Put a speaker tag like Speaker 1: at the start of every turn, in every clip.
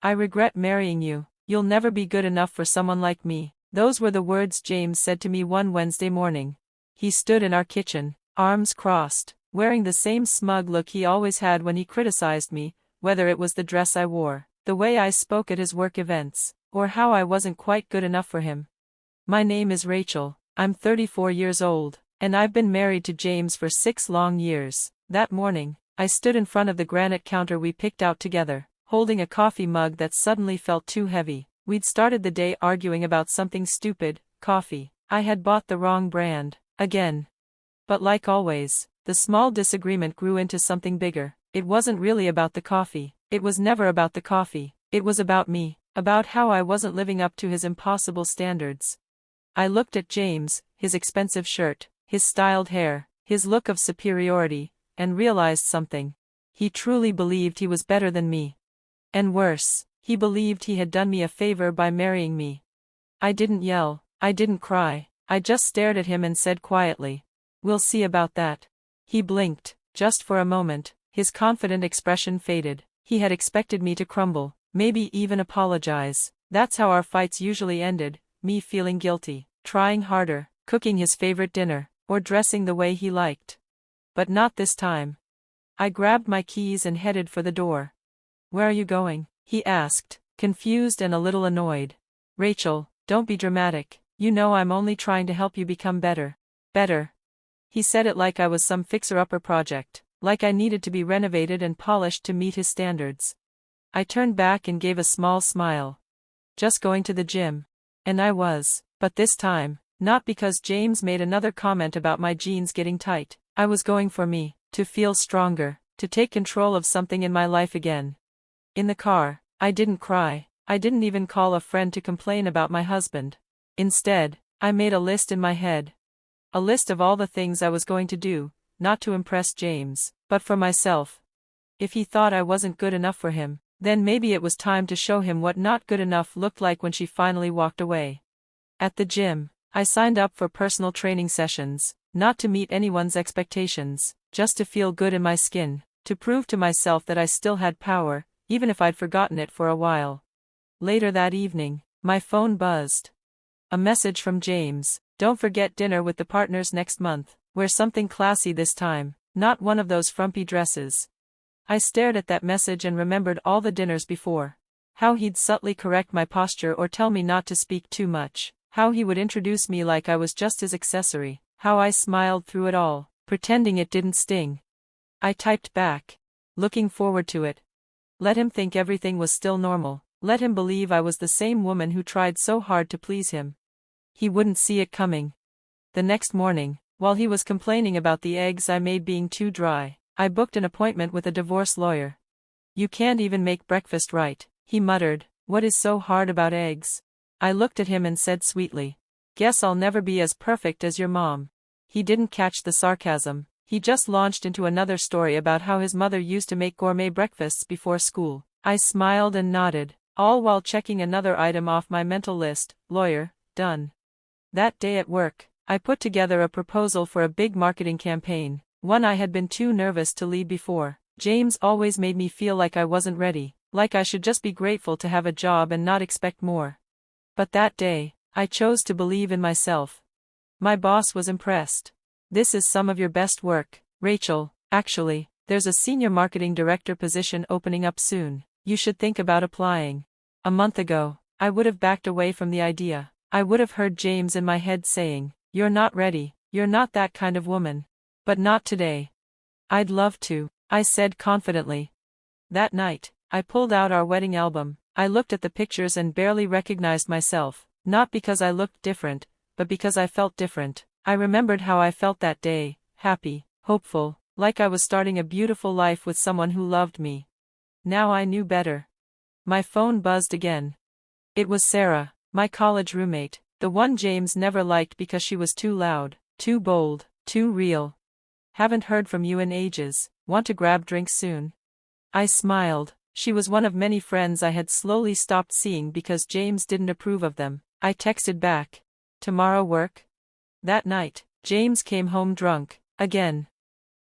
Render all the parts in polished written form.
Speaker 1: I regret marrying you. You'll never be good enough for someone like me. Those were the words James said to me one Wednesday morning. He stood in our kitchen, arms crossed, wearing the same smug look he always had when he criticized me, whether it was the dress I wore, the way I spoke at his work events, or how I wasn't quite good enough for him. My name is Rachel, I'm 34 years old, and I've been married to James for 6 long years. That morning, I stood in front of the granite counter we picked out together, holding a coffee mug that suddenly felt too heavy. We'd started the day arguing about something stupid, coffee. I had bought the wrong brand, again. But like always, the small disagreement grew into something bigger. It wasn't really about the coffee. It was never about the coffee. It was about me, about how I wasn't living up to his impossible standards. I looked at James, his expensive shirt, his styled hair, his look of superiority, and realized something. He truly believed he was better than me. And worse, he believed he had done me a favor by marrying me. I didn't yell, I didn't cry, I just stared at him and said quietly, "We'll see about that." He blinked, just for a moment, his confident expression faded. He had expected me to crumble, maybe even apologize. That's how our fights usually ended, me feeling guilty, trying harder, cooking his favorite dinner, or dressing the way he liked. But not this time. I grabbed my keys and headed for the door. "Where are you going?" he asked, confused and a little annoyed. "Rachel, don't be dramatic, you know I'm only trying to help you become better." Better? He said it like I was some fixer-upper project, like I needed to be renovated and polished to meet his standards. I turned back and gave a small smile. Just going to the gym. And I was, but this time, not because James made another comment about my jeans getting tight. I was going for me, to feel stronger, to take control of something in my life again. In the car, I didn't cry, I didn't even call a friend to complain about my husband. Instead, I made a list in my head. A list of all the things I was going to do, not to impress James, but for myself. If he thought I wasn't good enough for him, then maybe it was time to show him what not good enough looked like when she finally walked away. At the gym, I signed up for personal training sessions, not to meet anyone's expectations, just to feel good in my skin, to prove to myself that I still had power, even if I'd forgotten it for a while. Later that evening, my phone buzzed. A message from James: "Don't forget dinner with the partners next month. Wear something classy this time, not one of those frumpy dresses." I stared at that message and remembered all the dinners before. How he'd subtly correct my posture or tell me not to speak too much. How he would introduce me like I was just his accessory. How I smiled through it all, pretending it didn't sting. I typed back, looking forward to it. Let him think everything was still normal. Let him believe I was the same woman who tried so hard to please him. He wouldn't see it coming. The next morning, while he was complaining about the eggs I made being too dry, I booked an appointment with a divorce lawyer. "You can't even make breakfast right," he muttered. "What is so hard about eggs?" I looked at him and said sweetly, "Guess I'll never be as perfect as your mom." He didn't catch the sarcasm. He just launched into another story about how his mother used to make gourmet breakfasts before school. I smiled and nodded, all while checking another item off my mental list: lawyer, done. That day at work, I put together a proposal for a big marketing campaign, one I had been too nervous to lead before. James always made me feel like I wasn't ready, like I should just be grateful to have a job and not expect more. But that day, I chose to believe in myself. My boss was impressed. "This is some of your best work, Rachel. Actually, there's a senior marketing director position opening up soon. You should think about applying." A month ago, I would have backed away from the idea. I would have heard James in my head saying, "You're not ready, you're not that kind of woman." But not today. "I'd love to," I said confidently. That night, I pulled out our wedding album. I looked at the pictures and barely recognized myself, not because I looked different, but because I felt different. I remembered how I felt that day, happy, hopeful, like I was starting a beautiful life with someone who loved me. Now I knew better. My phone buzzed again. It was Sarah, my college roommate, the one James never liked because she was too loud, too bold, too real. "Haven't heard from you in ages, want to grab drinks soon?" I smiled. She was one of many friends I had slowly stopped seeing because James didn't approve of them. I texted back, "Tomorrow work?" That night, James came home drunk, again.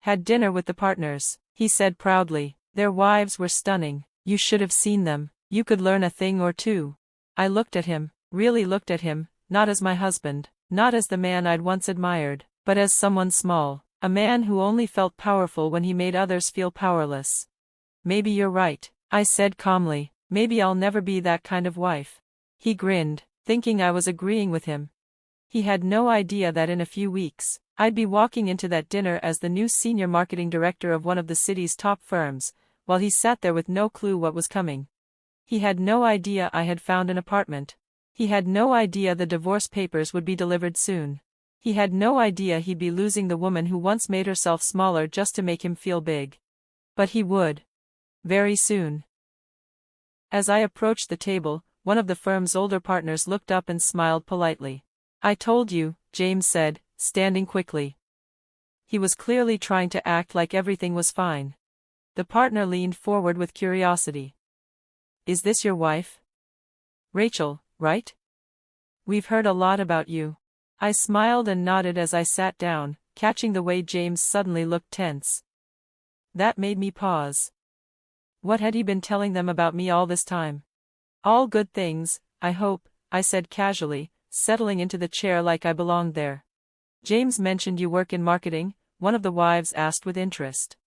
Speaker 1: "Had dinner with the partners," he said proudly. "Their wives were stunning. You should have seen them. You could learn a thing or two. I looked at him, really looked at him, not as my husband, not as the man I'd once admired, but as someone small, a man who only felt powerful when he made others feel powerless. Maybe you're right, I said calmly, maybe I'll never be that kind of wife. He grinned, thinking I was agreeing with him. He had no idea that in a few weeks, I'd be walking into that dinner as the new senior marketing director of one of the city's top firms, while he sat there with no clue what was coming. He had no idea I had found an apartment. He had no idea the divorce papers would be delivered soon. He had no idea he'd be losing the woman who once made herself smaller just to make him feel big. But he would. Very soon. As I approached the table, one of the firm's older partners looked up and smiled politely. I told you, James said, standing quickly. He was clearly trying to act like everything was fine. The partner leaned forward with curiosity. Is this your wife? Rachel, right? We've heard a lot about you. I smiled and nodded as I sat down, catching the way James suddenly looked tense. That made me pause. What had he been telling them about me all this time? All good things, I hope, I said casually, settling into the chair like I belonged there. James mentioned you work in marketing, one of the wives asked with interest.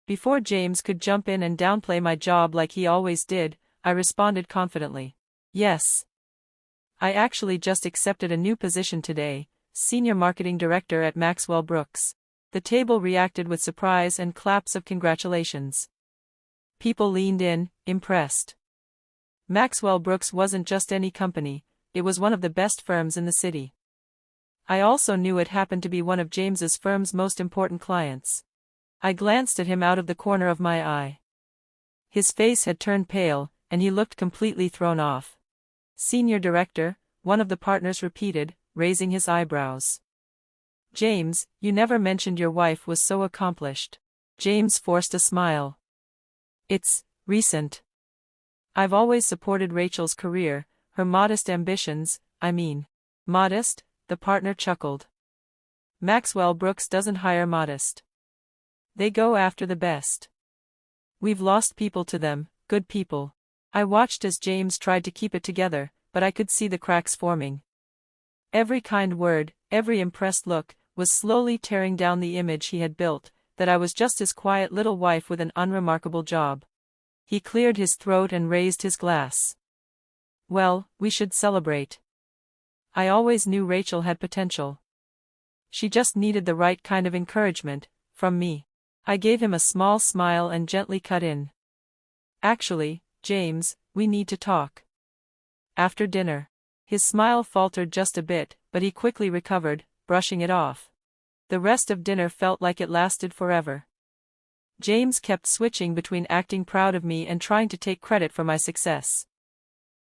Speaker 1: Before James could jump in and downplay my job like he always did, I responded confidently. Yes. I actually just accepted a new position today, Senior Marketing Director at Maxwell Brooks. The table reacted with surprise and claps of congratulations. People leaned in, impressed. Maxwell Brooks wasn't just any company, it was one of the best firms in the city. I also knew it happened to be one of James's firm's most important clients. I glanced at him out of the corner of my eye. His face had turned pale, and he looked completely thrown off. Senior Director, one of the partners repeated, raising his eyebrows. James, you never mentioned your wife was so accomplished. James forced a smile. It's recent. I've always supported Rachel's career, her modest ambitions, I mean. Modest? The partner chuckled. Maxwell Brooks doesn't hire modest. They go after the best. We've lost people to them, good people. I watched as James tried to keep it together, but I could see the cracks forming. Every kind word, every impressed look, was slowly tearing down the image he had built, that I was just his quiet little wife with an unremarkable job. He cleared his throat and raised his glass. Well, we should celebrate. I always knew Rachel had potential. She just needed the right kind of encouragement, from me. I gave him a small smile and gently cut in. Actually, James, we need to talk. After dinner. His smile faltered just a bit, but he quickly recovered, brushing it off. The rest of dinner felt like it lasted forever. James kept switching between acting proud of me and trying to take credit for my success.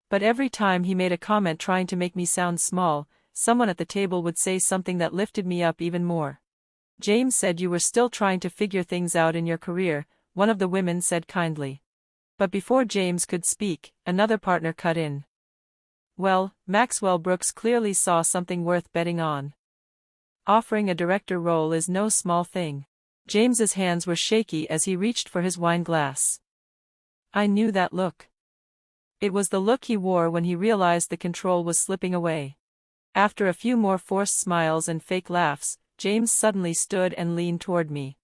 Speaker 1: But every time he made a comment trying to make me sound small, someone at the table would say something that lifted me up even more. James said you were still trying to figure things out in your career, one of the women said kindly. But before James could speak, another partner cut in. Well, Maxwell Brooks clearly saw something worth betting on. Offering a director role is no small thing. James's hands were shaky as he reached for his wine glass. I knew that look. It was the look he wore when he realized the control was slipping away. After a few more forced smiles and fake laughs, James suddenly stood and leaned toward me.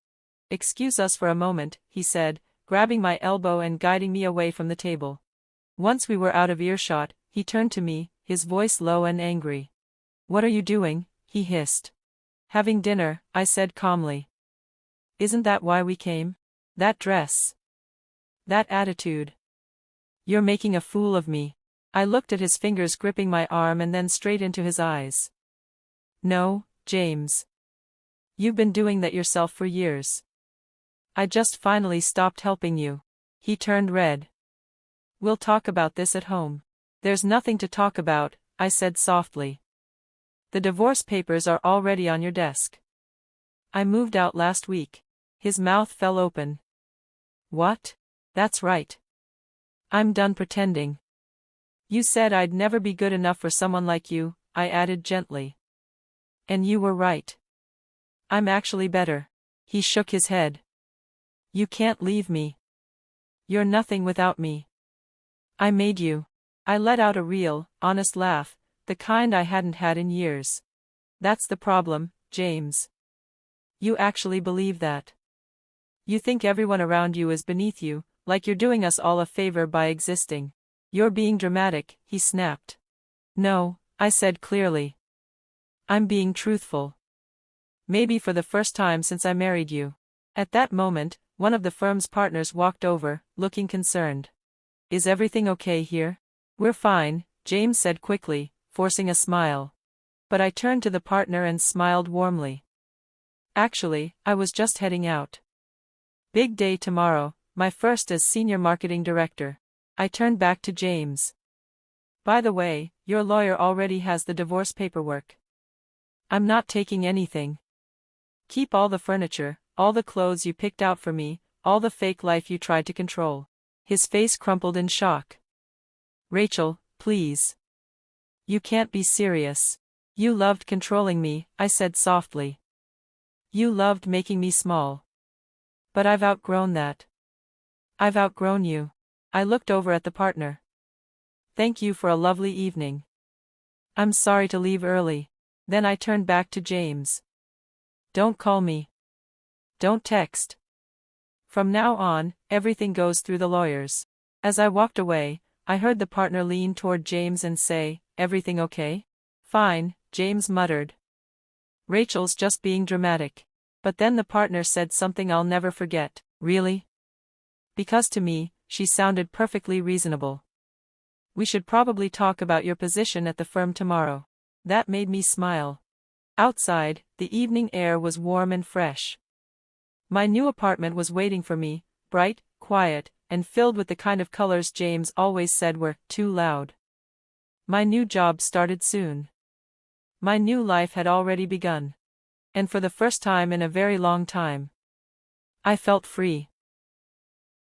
Speaker 1: Excuse us for a moment, he said, grabbing my elbow and guiding me away from the table. Once we were out of earshot, he turned to me, his voice low and angry. What are you doing? He hissed. Having dinner, I said calmly. Isn't that why we came? That dress. That attitude. You're making a fool of me. I looked at his fingers gripping my arm and then straight into his eyes. No, James. You've been doing that yourself for years. I just finally stopped helping you. He turned red. We'll talk about this at home. There's nothing to talk about, I said softly. The divorce papers are already on your desk. I moved out last week. His mouth fell open. What? That's right. I'm done pretending. You said I'd never be good enough for someone like you, I added gently. And you were right. I'm actually better. He shook his head. You can't leave me. You're nothing without me. I made you. I let out a real, honest laugh, the kind I hadn't had in years. That's the problem, James. You actually believe that. You think everyone around you is beneath you, like you're doing us all a favor by existing. You're being dramatic, he snapped. No, I said clearly. I'm being truthful. Maybe for the first time since I married you. At that moment, one of the firm's partners walked over, looking concerned. Is everything okay here? We're fine, James said quickly, forcing a smile. But I turned to the partner and smiled warmly. Actually, I was just heading out. Big day tomorrow, my first as senior marketing director. I turned back to James. By the way, your lawyer already has the divorce paperwork. I'm not taking anything. Keep all the furniture, all the clothes you picked out for me, all the fake life you tried to control. His face crumpled in shock. Rachel, please. You can't be serious. You loved controlling me, I said softly. You loved making me small. But I've outgrown that. I've outgrown you. I looked over at the partner. Thank you for a lovely evening. I'm sorry to leave early. Then I turned back to James. Don't call me. Don't text. From now on, everything goes through the lawyers. As I walked away, I heard the partner lean toward James and say, everything okay? Fine, James muttered. Rachel's just being dramatic. But then the partner said something I'll never forget. Really? Because to me, she sounded perfectly reasonable. We should probably talk about your position at the firm tomorrow. That made me smile. Outside, the evening air was warm and fresh. My new apartment was waiting for me, bright, quiet, and filled with the kind of colors James always said were too loud. My new job started soon. My new life had already begun. And for the first time in a very long time, I felt free.